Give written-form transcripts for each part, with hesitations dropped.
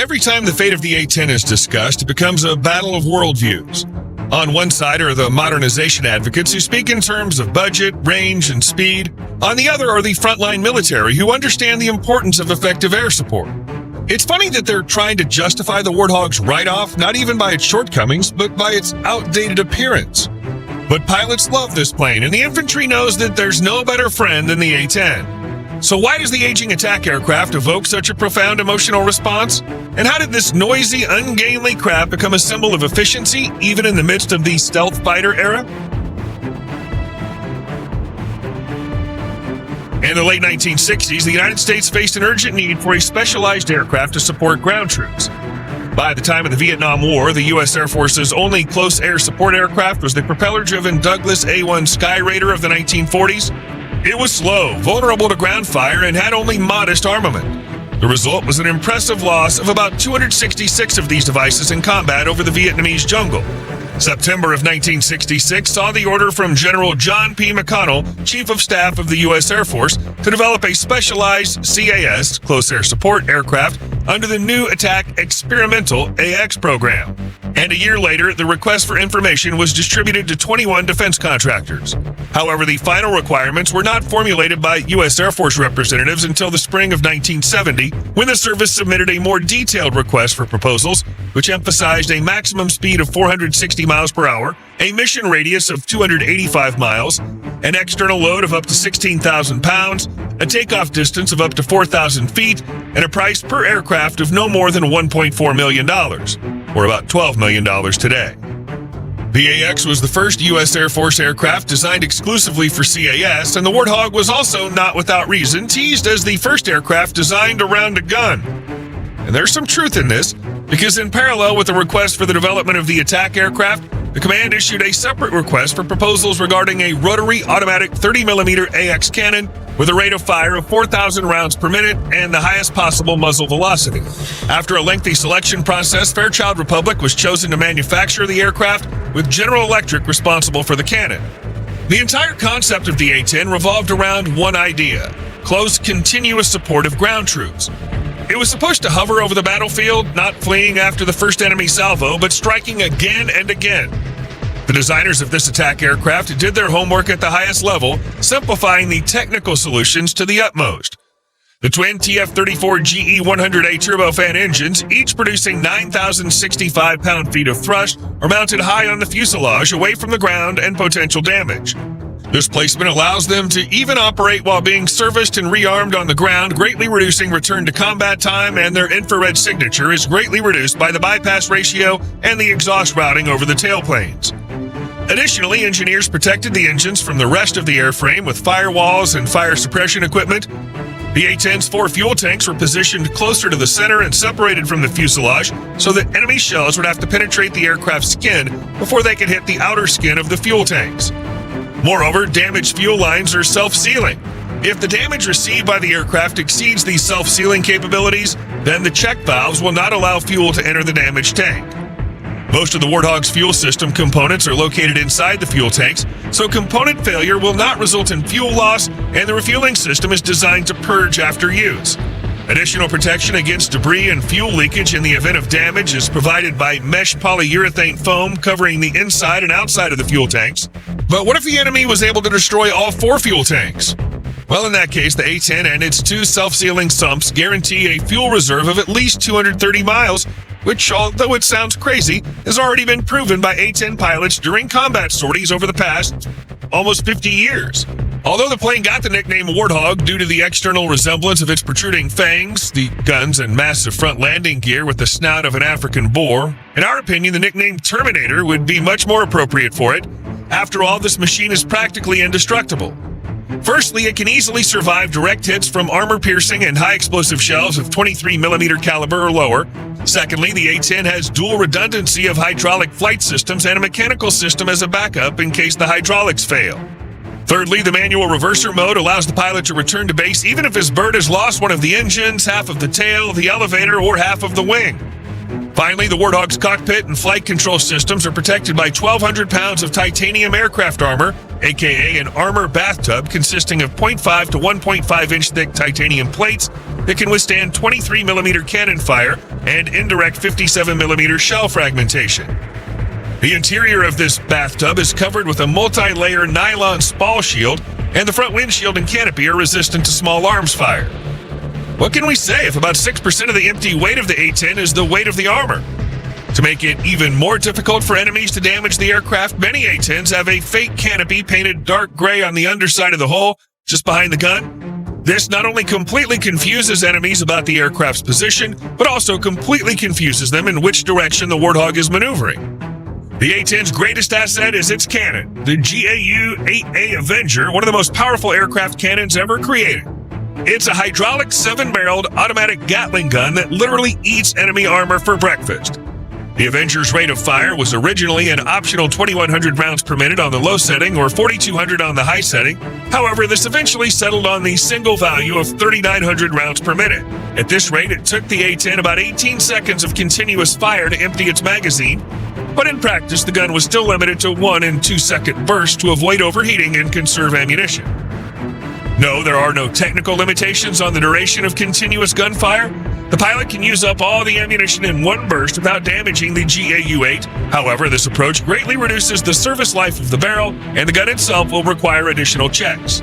Every time the fate of the A-10 is discussed, it becomes a battle of worldviews. On one side are the modernization advocates who speak in terms of budget, range, and speed. On the other are the frontline military who understand the importance of effective air support. It's funny that they're trying to justify the Warthog's write-off not even by its shortcomings, but by its outdated appearance. But pilots love this plane, and the infantry knows that there's no better friend than the A-10. So why does the aging attack aircraft evoke such a profound emotional response? And how did this noisy, ungainly craft become a symbol of efficiency, even in the midst of the stealth fighter era? In the late 1960s, the United States faced an urgent need for a specialized aircraft to support ground troops. By the time of the Vietnam War, the U.S. Air Force's only close air support aircraft was the propeller-driven Douglas A-1 Skyraider of the 1940s. It was slow, vulnerable to ground fire, and had only modest armament. The result was an impressive loss of about 266 of these devices in combat over the Vietnamese jungle. September of 1966 saw the order from General John P. McConnell, Chief of Staff of the U.S. Air Force, to develop a specialized CAS, Close Air Support aircraft, under the new Attack Experimental AX program. And a year later, the request for information was distributed to 21 defense contractors. However, the final requirements were not formulated by U.S. Air Force representatives until the spring of 1970, when the service submitted a more detailed request for proposals, which emphasized a maximum speed of 460 miles per hour, a mission radius of 285 miles, an external load of up to 16,000 pounds, a takeoff distance of up to 4,000 feet, and a price per aircraft of no more than $1.4 million, or about $12 million today. The AX was the first U.S. Air Force aircraft designed exclusively for CAS, and the Warthog was also, not without reason, teased as the first aircraft designed around a gun. And there's some truth in this, because in parallel with the request for the development of the attack aircraft, the command issued a separate request for proposals regarding a rotary automatic 30mm AX cannon with a rate of fire of 4,000 rounds per minute and the highest possible muzzle velocity. After a lengthy selection process, Fairchild Republic was chosen to manufacture the aircraft, with General Electric responsible for the cannon. The entire concept of the A-10 revolved around one idea: close, continuous support of ground troops. It was supposed to hover over the battlefield, not fleeing after the first enemy salvo, but striking again and again. The designers of this attack aircraft did their homework at the highest level, simplifying the technical solutions to the utmost. The twin TF-34 GE-100A turbofan engines, each producing 9,065 pound-feet of thrust, are mounted high on the fuselage, away from the ground and potential damage. This placement allows them to even operate while being serviced and rearmed on the ground, greatly reducing return to combat time, and their infrared signature is greatly reduced by the bypass ratio and the exhaust routing over the tailplanes. Additionally, engineers protected the engines from the rest of the airframe with firewalls and fire suppression equipment. The A-10's 4 fuel tanks were positioned closer to the center and separated from the fuselage so that enemy shells would have to penetrate the aircraft's skin before they could hit the outer skin of the fuel tanks. Moreover, damaged fuel lines are self-sealing. If the damage received by the aircraft exceeds these self-sealing capabilities, then the check valves will not allow fuel to enter the damaged tank. Most of the Warthog's fuel system components are located inside the fuel tanks, so component failure will not result in fuel loss, and the refueling system is designed to purge after use. Additional protection against debris and fuel leakage in the event of damage is provided by mesh polyurethane foam covering the inside and outside of the fuel tanks. But what if the enemy was able to destroy all 4 fuel tanks? Well, in that case, the A-10 and its 2 self-sealing sumps guarantee a fuel reserve of at least 230 miles, which, although it sounds crazy, has already been proven by A-10 pilots during combat sorties over the past almost 50 years. Although the plane got the nickname Warthog due to the external resemblance of its protruding fangs, the guns, and massive front landing gear with the snout of an African boar, in our opinion, the nickname Terminator would be much more appropriate for it. After all, this machine is practically indestructible. Firstly, it can easily survive direct hits from armor-piercing and high-explosive shells of 23mm caliber or lower. Secondly, the A-10 has dual redundancy of hydraulic flight systems and a mechanical system as a backup in case the hydraulics fail. Thirdly, the manual reverser mode allows the pilot to return to base even if his bird has lost one of the engines, half of the tail, the elevator, or half of the wing. Finally, the Warthog's cockpit and flight control systems are protected by 1,200 pounds of titanium aircraft armor, aka an armor bathtub consisting of 0.5 to 1.5 inch thick titanium plates that can withstand 23mm cannon fire and indirect 57mm shell fragmentation. The interior of this bathtub is covered with a multi-layer nylon spall shield, and the front windshield and canopy are resistant to small arms fire. What can we say if about 6% of the empty weight of the A-10 is the weight of the armor? To make it even more difficult for enemies to damage the aircraft, many A-10s have a fake canopy painted dark gray on the underside of the hull, just behind the gun. This not only completely confuses enemies about the aircraft's position, but also completely confuses them in which direction the Warthog is maneuvering. The A-10's greatest asset is its cannon, the GAU-8A Avenger, one of the most powerful aircraft cannons ever created. It's a hydraulic 7-barreled automatic Gatling gun that literally eats enemy armor for breakfast. The Avenger's rate of fire was originally an optional 2,100 rounds per minute on the low setting or 4,200 on the high setting. However, this eventually settled on the single value of 3,900 rounds per minute. At this rate, it took the A-10 about 18 seconds of continuous fire to empty its magazine, but in practice, the gun was still limited to 1 and 2 second bursts to avoid overheating and conserve ammunition. No, there are no technical limitations on the duration of continuous gunfire. The pilot can use up all the ammunition in one burst without damaging the GAU-8. However, this approach greatly reduces the service life of the barrel, and the gun itself will require additional checks.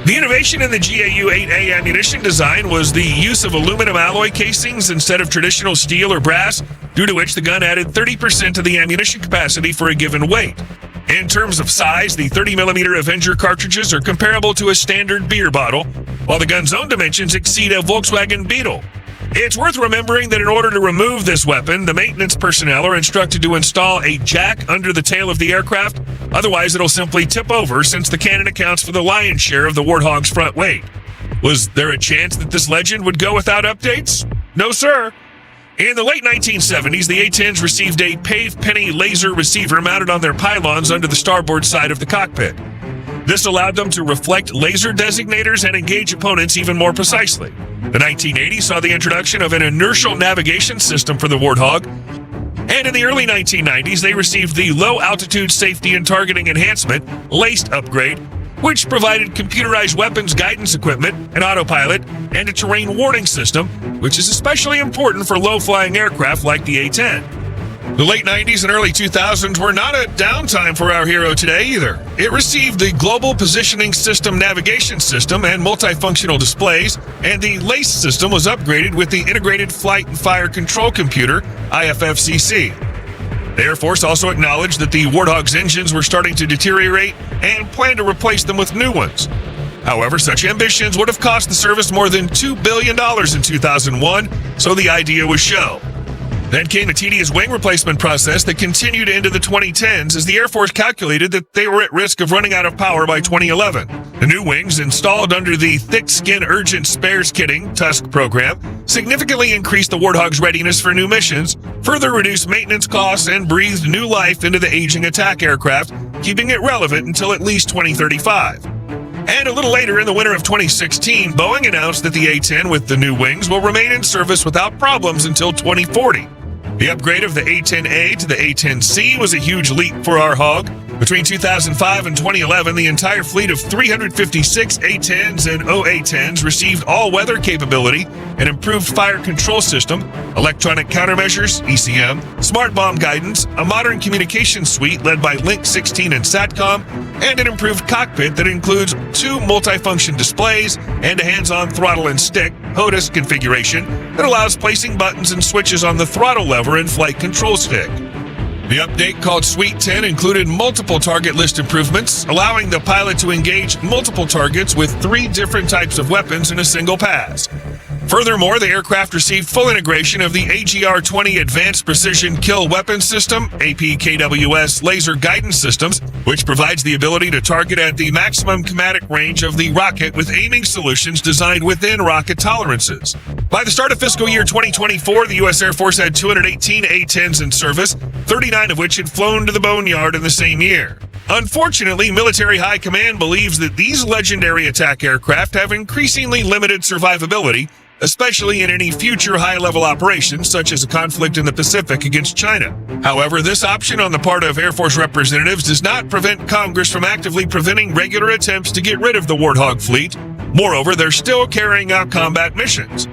The innovation in the GAU-8A ammunition design was the use of aluminum alloy casings instead of traditional steel or brass, due to which the gun added 30% to the ammunition capacity for a given weight. In terms of size, the 30mm Avenger cartridges are comparable to a standard beer bottle, while the gun's own dimensions exceed a Volkswagen Beetle. It's worth remembering that in order to remove this weapon, the maintenance personnel are instructed to install a jack under the tail of the aircraft, otherwise it'll simply tip over since the cannon accounts for the lion's share of the Warthog's front weight. Was there a chance that this legend would go without updates? No, sir. In the late 1970s, the A-10s received a pave penny laser receiver mounted on their pylons under the starboard side of the cockpit. This allowed them to reflect laser designators and engage opponents even more precisely. The 1980s saw the introduction of an inertial navigation system for the Warthog, and in the early 1990s, they received the Low Altitude Safety and Targeting Enhancement LACED upgrade, which provided computerized weapons guidance equipment, an autopilot, and a terrain warning system, which is especially important for low-flying aircraft like the A-10. The late 90s and early 2000s were not a downtime for our hero today either. It received the Global Positioning System Navigation System and multifunctional displays, and the LACE system was upgraded with the Integrated Flight and Fire Control Computer, IFFCC. The Air Force also acknowledged that the Warthog's engines were starting to deteriorate and planned to replace them with new ones. However, such ambitions would have cost the service more than $2 billion in 2001, so the idea was shelved. Then came a tedious wing replacement process that continued into the 2010s as the Air Force calculated that they were at risk of running out of power by 2011. The new wings, installed under the Thick Skin Urgent Spares Kitting (TUSK) program, significantly increased the Warthog's readiness for new missions, further reduced maintenance costs, and breathed new life into the aging attack aircraft, keeping it relevant until at least 2035. And a little later in the winter of 2016, Boeing announced that the A-10 with the new wings will remain in service without problems until 2040. The upgrade of the A-10A to the A-10C was a huge leap for our hog. Between 2005 and 2011, the entire fleet of 356 A-10s and OA-10s received all-weather capability, an improved fire control system, electronic countermeasures, ECM, smart bomb guidance, a modern communication suite led by Link 16 and SATCOM, and an improved cockpit that includes 2 multifunction displays and a hands-on throttle and stick HOTAS configuration that allows placing buttons and switches on the throttle lever and flight control stick. The update, called Suite 10, included multiple target list improvements, allowing the pilot to engage multiple targets with 3 different types of weapons in a single pass. Furthermore, the aircraft received full integration of the AGR-20 Advanced Precision Kill Weapon System, APKWS laser guidance systems, which provides the ability to target at the maximum kinetic range of the rocket with aiming solutions designed within rocket tolerances. By the start of fiscal year 2024, the U.S. Air Force had 218 A-10s in service, 39 of which had flown to the boneyard in the same year. Unfortunately, military high command believes that these legendary attack aircraft have increasingly limited survivability, especially in any future high-level operations such as a conflict in the Pacific against China. However, this option on the part of Air Force representatives does not prevent Congress from actively preventing regular attempts to get rid of the Warthog fleet. Moreover, they're still carrying out combat missions.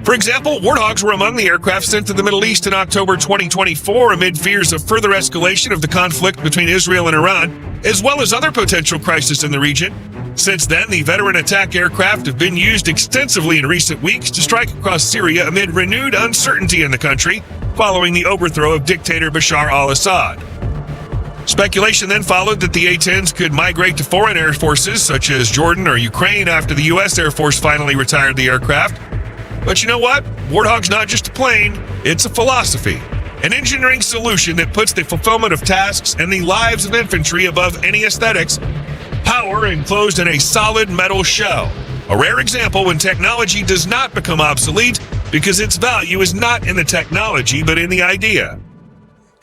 For example, Warthogs were among the aircraft sent to the Middle East in October 2024 amid fears of further escalation of the conflict between Israel and Iran, as well as other potential crises in the region. Since then, the veteran attack aircraft have been used extensively in recent weeks to strike across Syria amid renewed uncertainty in the country following the overthrow of dictator Bashar al-Assad. Speculation then followed that the A-10s could migrate to foreign air forces such as Jordan or Ukraine after the U.S. Air Force finally retired the aircraft. But you know what? Warthog's not just a plane, it's a philosophy. An engineering solution that puts the fulfillment of tasks and the lives of infantry above any aesthetics. Power enclosed in a solid metal shell. A rare example when technology does not become obsolete because its value is not in the technology but in the idea.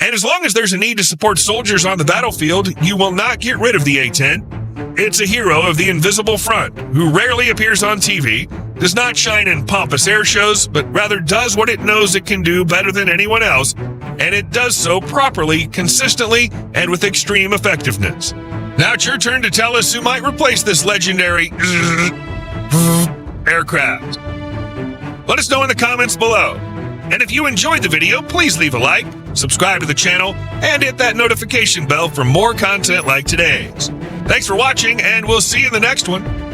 And as long as there's a need to support soldiers on the battlefield, you will not get rid of the A-10. It's a hero of the invisible front who rarely appears on TV, does not shine in pompous air shows, but rather does what it knows it can do better than anyone else, and it does so properly, consistently, and with extreme effectiveness. Now it's your turn to tell us who might replace this legendary aircraft. Let us know in the comments below. And if you enjoyed the video, please leave a like, subscribe to the channel, and hit that notification bell for more content like today's. Thanks for watching, and we'll see you in the next one.